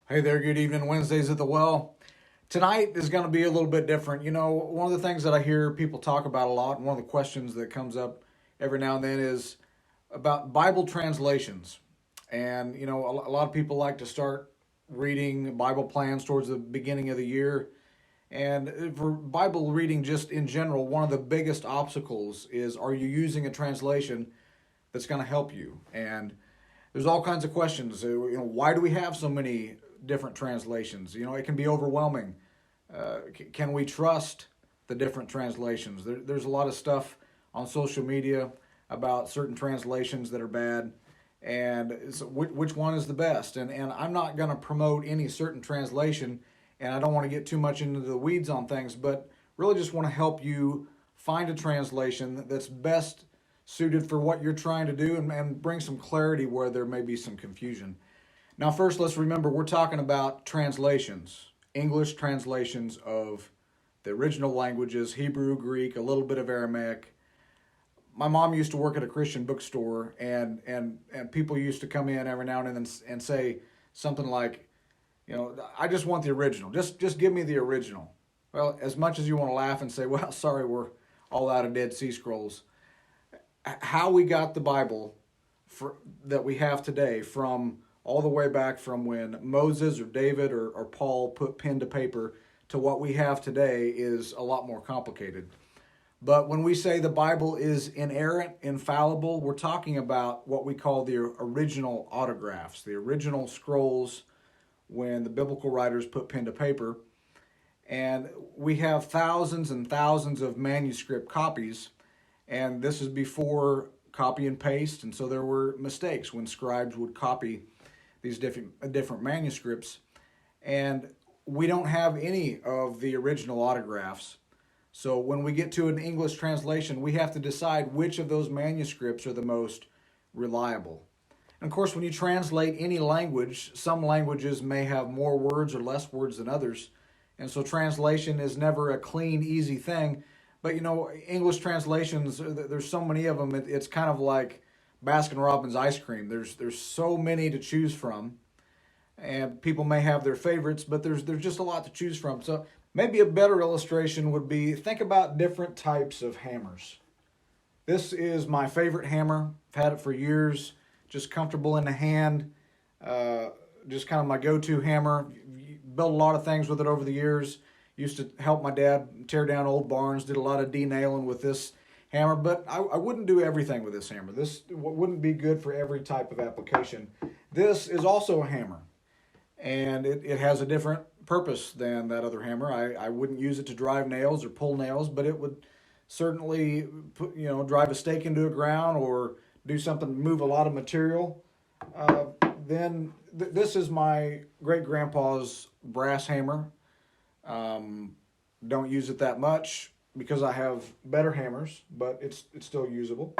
Hey there, good evening. Wednesdays at the Well. Tonight is going to be a little bit different. One of the things that I hear people talk about a lot, and one of the questions that comes up every now and then is about Bible translations. And, a lot of people like to start reading Bible plans towards the beginning of the year. And for Bible reading, just in general, one of the biggest obstacles is, are you using a translation that's going to help you? And there's all kinds of questions. Why do we have so many different translations? It can be overwhelming. Can we trust the different translations? There's a lot of stuff on social media about certain translations that are bad, and so which one is the best? And I'm not going to promote any certain translation, and I don't want to get too much into the weeds on things, but really just want to help you find a translation that's best suited for what you're trying to do, and bring some clarity where there may be some confusion. Now, first, let's remember we're talking about translations, English translations of the original languages, Hebrew, Greek, a little bit of Aramaic. My mom used to work at a Christian bookstore, and people used to come in every now and then and say something like, I just want the original. Just give me the original. Well, as much as you want to laugh and say, well, sorry, we're all out of Dead Sea Scrolls, how we got the Bible that we have today, from all the way back from when Moses or David or Paul put pen to paper to what we have today, is a lot more complicated. But when we say the Bible is inerrant, infallible, we're talking about what we call the original autographs, the original scrolls when the biblical writers put pen to paper. And we have thousands and thousands of manuscript copies, and this is before copy and paste, and so there were mistakes when scribes would copy these different manuscripts, and we don't have any of the original autographs. So when we get to an English translation, we have to decide which of those manuscripts are the most reliable. And of course, when you translate any language, some languages may have more words or less words than others, and so translation is never a clean, easy thing. But English translations, there's so many of them. It's kind of like Baskin Robbins ice cream. There's so many to choose from, and people may have their favorites, but there's just a lot to choose from. So maybe a better illustration would be, think about different types of hammers. This is my favorite hammer. I've had it for years. Just comfortable in the hand. Uh, just kind of my go-to hammer. Built a lot of things with it over the years. Used to help my dad tear down old barns. Did a lot of denailing with this hammer, but I wouldn't do everything with this hammer. This wouldn't be good for every type of application. This is also a hammer, and it has a different purpose than that other hammer. I wouldn't use it to drive nails or pull nails, but it would certainly drive a stake into a ground or do something, move a lot of material. Uh, this is my great grandpa's brass hammer. Um, don't use it that much because I have better hammers, but it's still usable.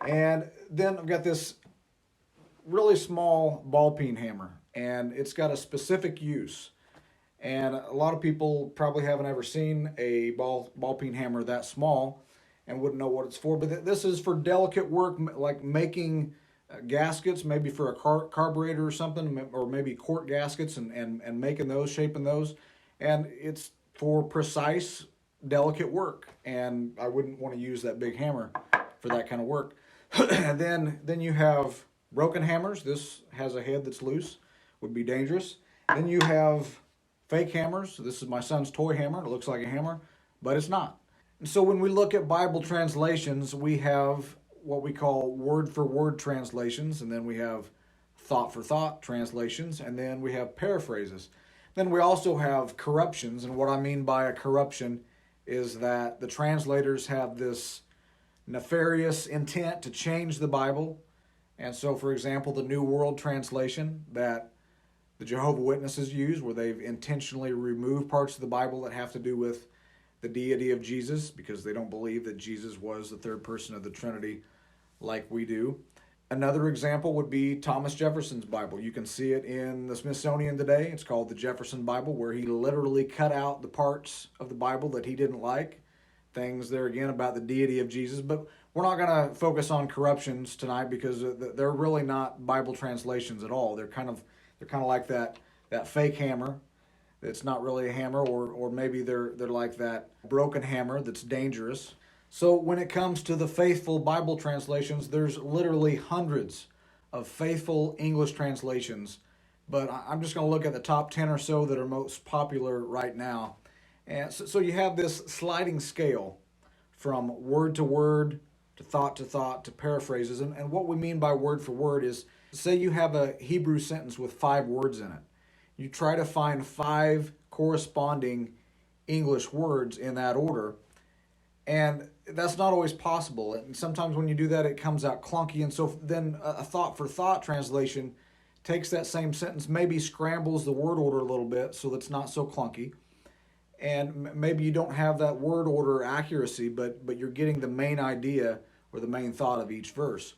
And then I've got this really small ball peen hammer, and it's got a specific use. And a lot of people probably haven't ever seen a ball peen hammer that small and wouldn't know what it's for. But this is for delicate work, like making gaskets, maybe for a carburetor or something, or maybe quart gaskets, and making those, shaping those. And it's for precise, delicate work. And I wouldn't want to use that big hammer for that kind of work. And then you have broken hammers. This has a head that's loose, would be dangerous. Then you have fake hammers. This is my son's toy hammer. It looks like a hammer, but it's not. And so when we look at Bible translations, we have what we call word for word translations, and then we have thought for thought translations, and then we have paraphrases. Then we also have corruptions, and what I mean by a corruption is that the translators have this nefarious intent to change the Bible. And so, for example, the New World Translation that the Jehovah Witnesses use, where they've intentionally removed parts of the Bible that have to do with the deity of Jesus, because they don't believe that Jesus was the third person of the Trinity like we do. Another example would be Thomas Jefferson's Bible. You can see it in the Smithsonian today. It's called the Jefferson Bible, where he literally cut out the parts of the Bible that he didn't like. Things there again about the deity of Jesus. But we're not going to focus on corruptions tonight, because they're really not Bible translations at all. They're kind of like that that fake hammer. It's not really a hammer, or maybe they're like that broken hammer that's dangerous. So when it comes to the faithful Bible translations, there's literally hundreds of faithful English translations. But I'm just going to look at the top 10 or so that are most popular right now. And so you have this sliding scale from word to thought to paraphrases. And what we mean by word for word is, say you have a Hebrew sentence with 5 words in it. You try to find 5 corresponding English words in that order. And that's not always possible. And sometimes when you do that, it comes out clunky. And so then a thought for thought translation takes that same sentence, maybe scrambles the word order a little bit so that's not so clunky. And maybe you don't have that word order accuracy, but you're getting the main idea or the main thought of each verse.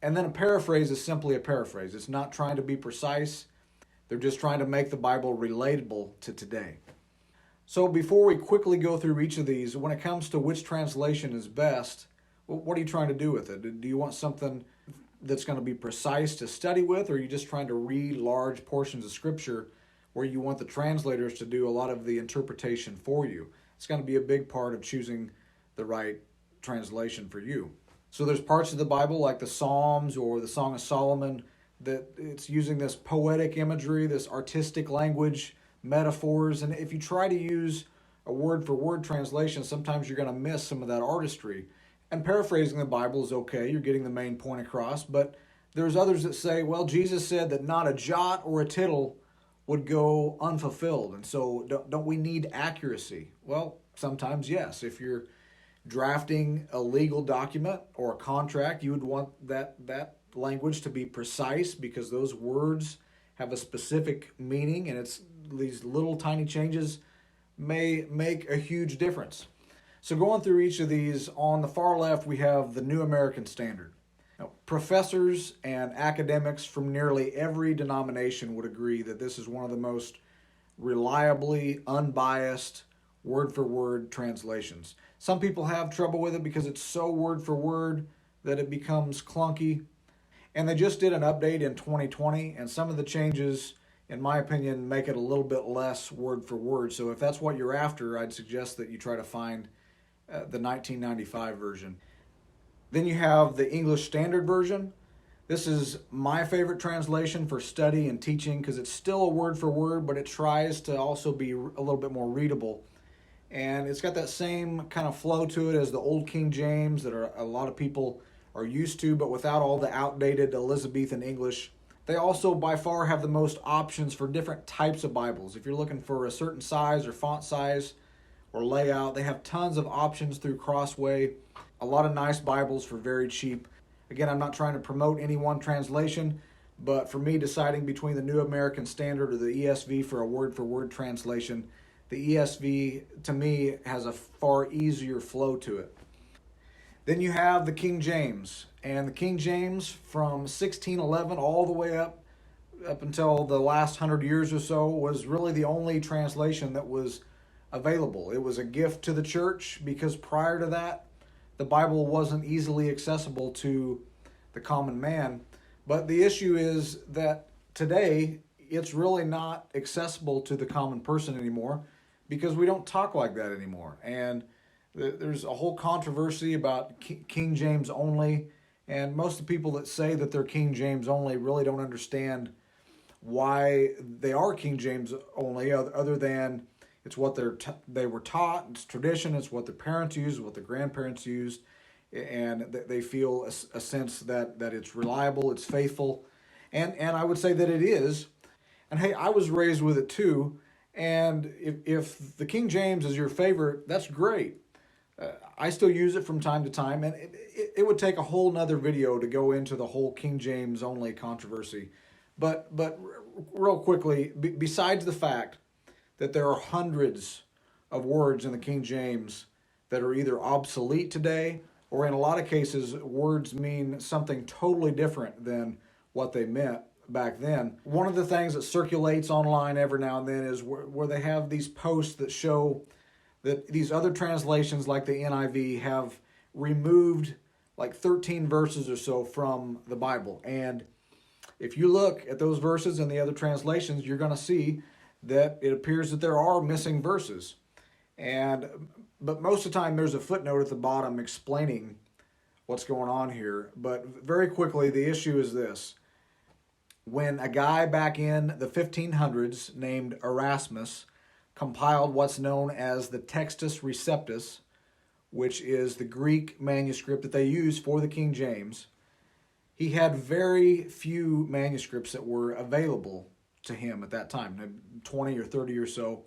And then a paraphrase is simply a paraphrase. It's not trying to be precise. They're just trying to make the Bible relatable to today. So before we quickly go through each of these, when it comes to which translation is best, what are you trying to do with it? Do you want something that's going to be precise to study with, or are you just trying to read large portions of Scripture where you want the translators to do a lot of the interpretation for you? It's going to be a big part of choosing the right translation for you. So there's parts of the Bible like the Psalms or the Song of Solomon that it's using this poetic imagery, this artistic language, metaphors, and if you try to use a word for word translation, sometimes you're going to miss some of that artistry. And paraphrasing the Bible is okay, you're getting the main point across, but there's others that say, well, Jesus said that not a jot or a tittle would go unfulfilled, and so don't we need accuracy? Well, sometimes yes. If you're drafting a legal document or a contract, you would want that language to be precise because those words have a specific meaning, and it's these little tiny changes may make a huge difference. So going through each of these, on the far left we have the New American Standard. Now, professors and academics from nearly every denomination would agree that this is one of the most reliably unbiased word for word translations. Some people have trouble with it because it's so word for word that it becomes clunky. And they just did an update in 2020, and some of the changes, in my opinion, make it a little bit less word for word. So if that's what you're after, I'd suggest that you try to find the 1995 version. Then you have the English Standard Version. This is my favorite translation for study and teaching because it's still a word for word, but it tries to also be a little bit more readable. And it's got that same kind of flow to it as the Old King James that a lot of people are used to, but without all the outdated Elizabethan English. They also by far have the most options for different types of Bibles. If you're looking for a certain size or font size or layout, they have tons of options through Crossway. A lot of nice Bibles for very cheap. Again, I'm not trying to promote any one translation, but for me, deciding between the New American Standard or the ESV for a word-for-word translation, the ESV, to me, has a far easier flow to it. Then you have the King James, and the King James from 1611 all the way up until the last 100 years or so was really the only translation that was available. It was a gift to the church because prior to that, the Bible wasn't easily accessible to the common man. But the issue is that today, it's really not accessible to the common person anymore because we don't talk like that anymore. And there's a whole controversy about King James only, and most of the people that say that they're King James only really don't understand why they are King James only, other than it's what they were taught, it's tradition, it's what their parents used, what their grandparents used, and they feel a sense that it's reliable, it's faithful, and I would say that it is. And hey, I was raised with it too, and if the King James is your favorite, that's great. I still use it from time to time, and it would take a whole nother video to go into the whole King James only controversy. But real quickly, besides the fact that there are hundreds of words in the King James that are either obsolete today, or in a lot of cases, words mean something totally different than what they meant back then. One of the things that circulates online every now and then is where they have these posts that show that these other translations like the NIV have removed like 13 verses or so from the Bible. And if you look at those verses in the other translations, you're going to see that it appears that there are missing verses. But most of the time, there's a footnote at the bottom explaining what's going on here. But very quickly, the issue is this. When a guy back in the 1500s named Erasmus compiled what's known as the Textus Receptus, which is the Greek manuscript that they use for the King James, he had very few manuscripts that were available to him at that time, 20 or 30 or so.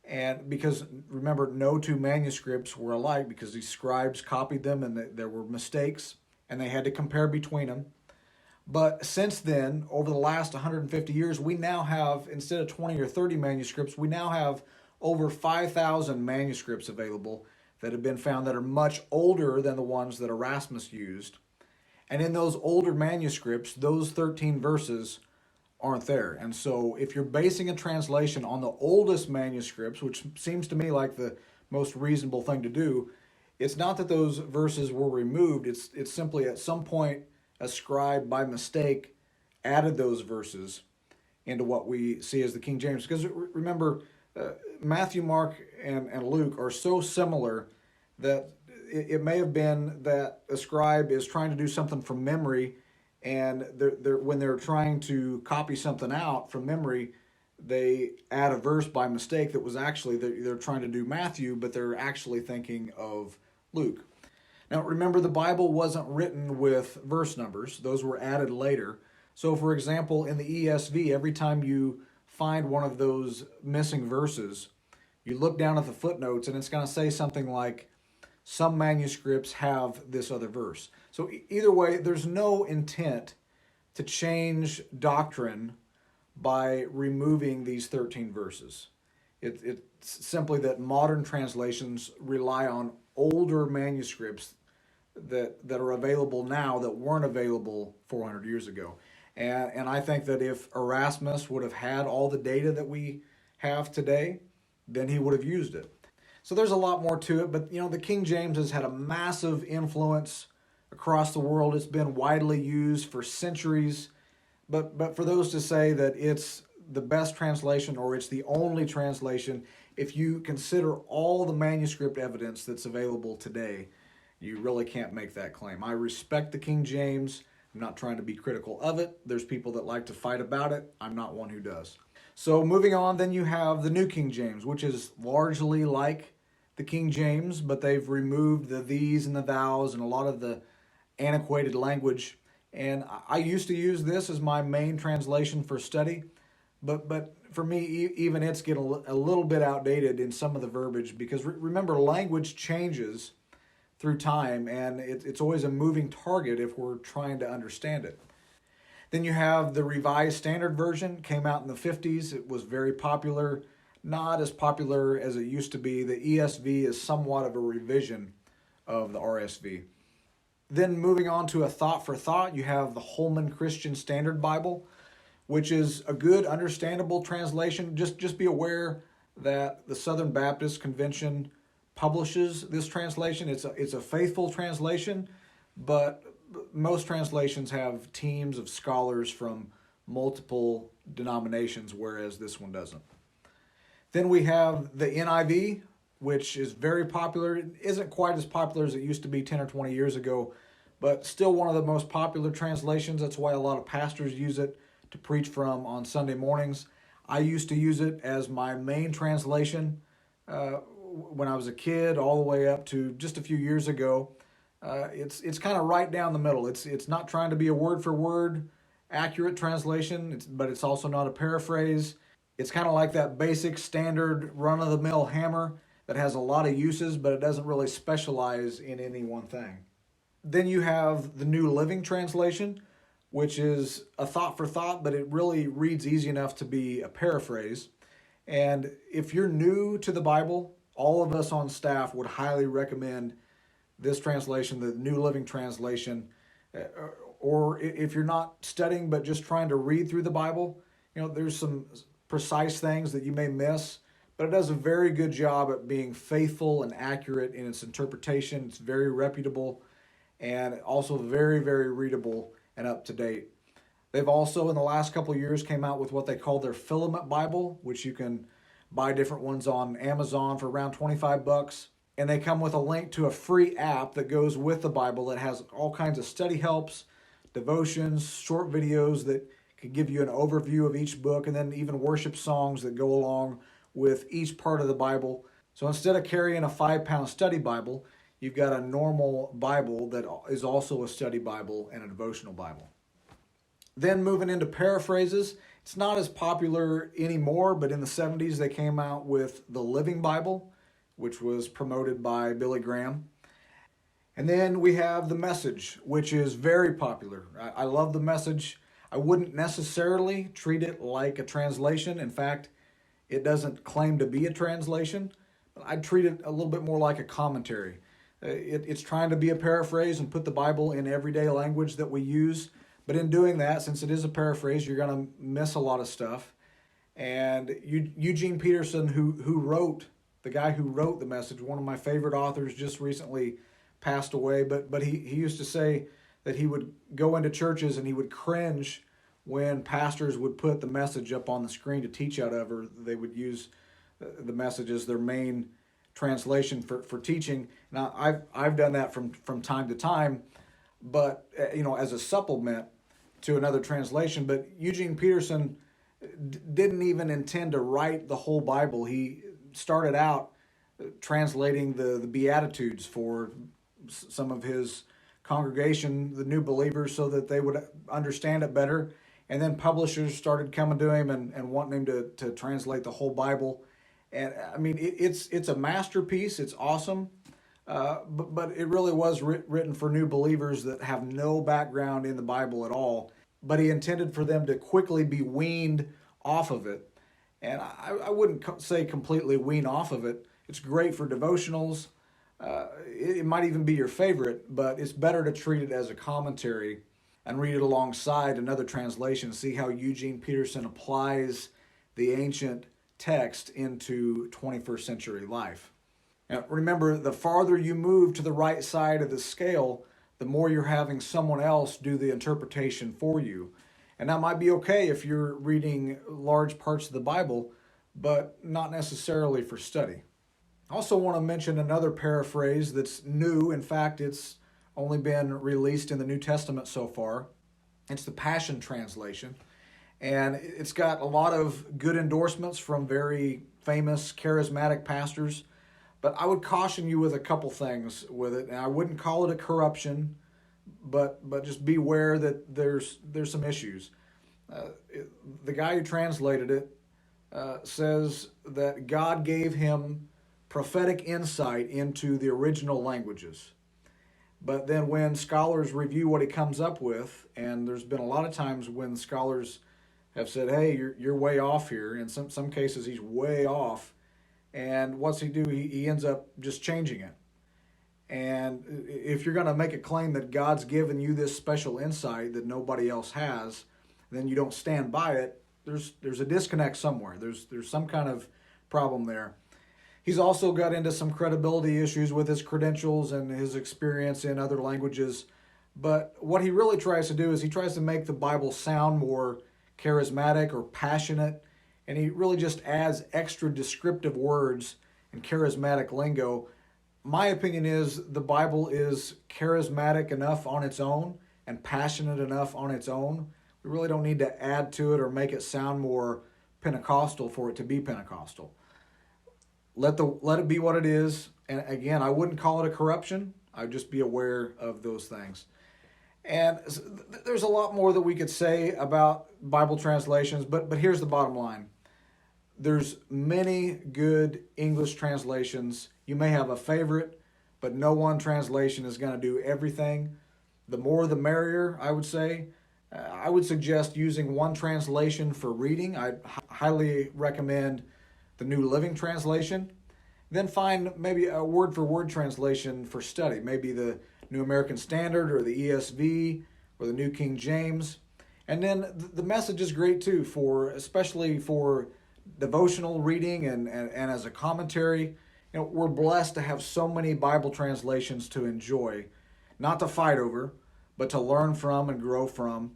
And because, remember, no two manuscripts were alike because these scribes copied them and there were mistakes and they had to compare between them. But since then, over the last 150 years, we now have, instead of 20 or 30 manuscripts, we now have over 5,000 manuscripts available that have been found that are much older than the ones that Erasmus used. And in those older manuscripts, those 13 verses aren't there. And so if you're basing a translation on the oldest manuscripts, which seems to me like the most reasonable thing to do, it's not that those verses were removed. It's simply at some point a scribe by mistake added those verses into what we see as the King James. Because remember, Matthew, Mark, and Luke are so similar that it may have been that a scribe is trying to do something from memory, and when they're trying to copy something out from memory, they add a verse by mistake that was actually, they're trying to do Matthew, but they're actually thinking of Luke. Now remember, the Bible wasn't written with verse numbers. Those were added later. So for example, in the ESV, every time you find one of those missing verses, you look down at the footnotes and it's going to say something like, some manuscripts have this other verse. So either way, there's no intent to change doctrine by removing these 13 verses. It's simply that modern translations rely on older manuscripts that are available now that weren't available 400 years ago. And I think that if Erasmus would have had all the data that we have today, then he would have used it. So there's a lot more to it, but the King James has had a massive influence across the world. It's been widely used for centuries. But for those to say that it's the best translation or it's the only translation, if you consider all the manuscript evidence that's available today, you really can't make that claim. I respect the King James. I'm not trying to be critical of it. There's people that like to fight about it. I'm not one who does. So moving on, then you have the New King James, which is largely like the King James, but they've removed the these and the thous and a lot of the antiquated language. And I used to use this as my main translation for study, but for me, even it's getting a little bit outdated in some of the verbiage because remember, language changes through time, and it's always a moving target if we're trying to understand it. Then you have the Revised Standard Version, came out in the 50s. It was very popular. Not as popular as it used to be. The ESV is somewhat of a revision of the RSV. Then moving on to a thought for thought, you have the Holman Christian Standard Bible, which is a good, understandable translation. Just be aware that the Southern Baptist Convention publishes this translation. It's a faithful translation, but most translations have teams of scholars from multiple denominations, whereas this one doesn't. Then we have the NIV, which is very popular. It isn't quite as popular as it used to be 10 or 20 years ago, but still one of the most popular translations. That's why a lot of pastors use it to preach from on Sunday mornings. I used to use it as my main translation when I was a kid, all the way up to just a few years ago. It's kind of right down the middle. It's not trying to be a word for word accurate translation, but it's also not a paraphrase. It's kind of like that basic standard run-of-the-mill hammer that has a lot of uses, but it doesn't really specialize in any one thing. Then you have the New Living Translation, which is a thought for thought, but it really reads easy enough to be a paraphrase. And if you're new to the Bible, all of us on staff would highly recommend this translation, the New Living Translation. Or if you're not studying but just trying to read through the Bible, there's some precise things that you may miss, but it does a very good job at being faithful and accurate in its interpretation. It's very reputable and also very, very readable and up to date. They've also, in the last couple of years, came out with what they call their Filament Bible, which you can buy different ones on Amazon for around 25 bucks. And they come with a link to a free app that goes with the Bible that has all kinds of study helps, devotions, short videos that can give you an overview of each book, and then even worship songs that go along with each part of the Bible. So instead of carrying a 5-pound study Bible, you've got a normal Bible that is also a study Bible and a devotional Bible. Then moving into paraphrases, it's not as popular anymore, but in the 70s they came out with the Living Bible, which was promoted by Billy Graham. And then we have the Message, which is very popular. I love the Message. I wouldn't necessarily treat it like a translation. In fact, it doesn't claim to be a translation, but I'd treat it a little bit more like a commentary. It's trying to be a paraphrase and put the Bible in everyday language that we use. But in doing that, since it is a paraphrase, you're going to miss a lot of stuff. And Eugene Peterson, the guy who wrote the Message, one of my favorite authors, just recently passed away. But he used to say that he would go into churches and he would cringe when pastors would put the Message up on the screen to teach out of, or they would use the Message as their main translation for teaching. Now, I've done that from time to time, but as a supplement to another translation. But Eugene Peterson didn't even intend to write the whole Bible. He started out translating the Beatitudes for some of his congregation, the new believers, so that they would understand it better. And then publishers started coming to him and wanting him to translate the whole Bible. And I mean, it's a masterpiece. It's awesome. But it really was written for new believers that have no background in the Bible at all. But he intended for them to quickly be weaned off of it. And I wouldn't say completely wean off of it. It's great for devotionals. It might even be your favorite, but it's better to treat it as a commentary and read it alongside another translation. See how Eugene Peterson applies the ancient text into 21st century life. Now, remember, the farther you move to the right side of the scale, the more you're having someone else do the interpretation for you. And that might be okay if you're reading large parts of the Bible, but not necessarily for study. I also want to mention another paraphrase that's new. In fact, it's only been released in the New Testament so far. It's the Passion Translation. And it's got a lot of good endorsements from very famous charismatic pastors. But I would caution you with a couple things with it. And I wouldn't call it a corruption, but just beware that there's some issues. The guy who translated it says that God gave him prophetic insight into the original languages. But then when scholars review what he comes up with, and there's been a lot of times when scholars have said, hey, you're way off here. In some cases, he's way off. And what's he do? He ends up just changing it. And if you're going to make a claim that God's given you this special insight that nobody else has, then you don't stand by it, there's a disconnect somewhere. There's some kind of problem there. He's also got into some credibility issues with his credentials and his experience in other languages. But what he really tries to do is he tries to make the Bible sound more charismatic or passionate, and he really just adds extra descriptive words and charismatic lingo. My opinion is the Bible is charismatic enough on its own and passionate enough on its own. We really don't need to add to it or make it sound more Pentecostal for it to be Pentecostal. Let it be what it is. And again, I wouldn't call it a corruption. I'd just be aware of those things. And there's a lot more that we could say about Bible translations, but here's the bottom line. There's many good English translations. You may have a favorite, but no one translation is going to do everything. The more the merrier, I would say. I would suggest using one translation for reading. I highly recommend the New Living Translation. Then find maybe a word-for-word translation for study. Maybe the New American Standard or the ESV or the New King James. And then the Message is great too, especially for devotional reading and as a commentary. We're blessed to have so many Bible translations to enjoy, not to fight over, but to learn from and grow from.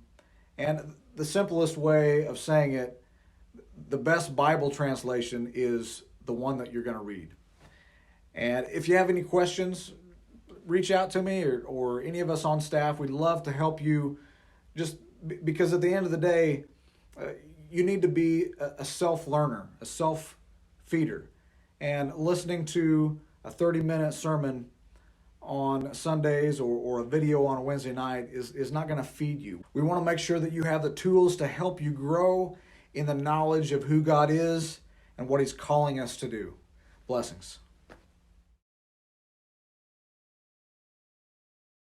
And the simplest way of saying it, the best Bible translation is the one that you're going to read. And if you have any questions, reach out to me or any of us on staff. We'd love to help you, just because at the end of the day, you need to be a self-learner, a self-feeder. And listening to a 30-minute sermon on Sundays or a video on a Wednesday night is not going to feed you. We want to make sure that you have the tools to help you grow in the knowledge of who God is and what He's calling us to do. Blessings.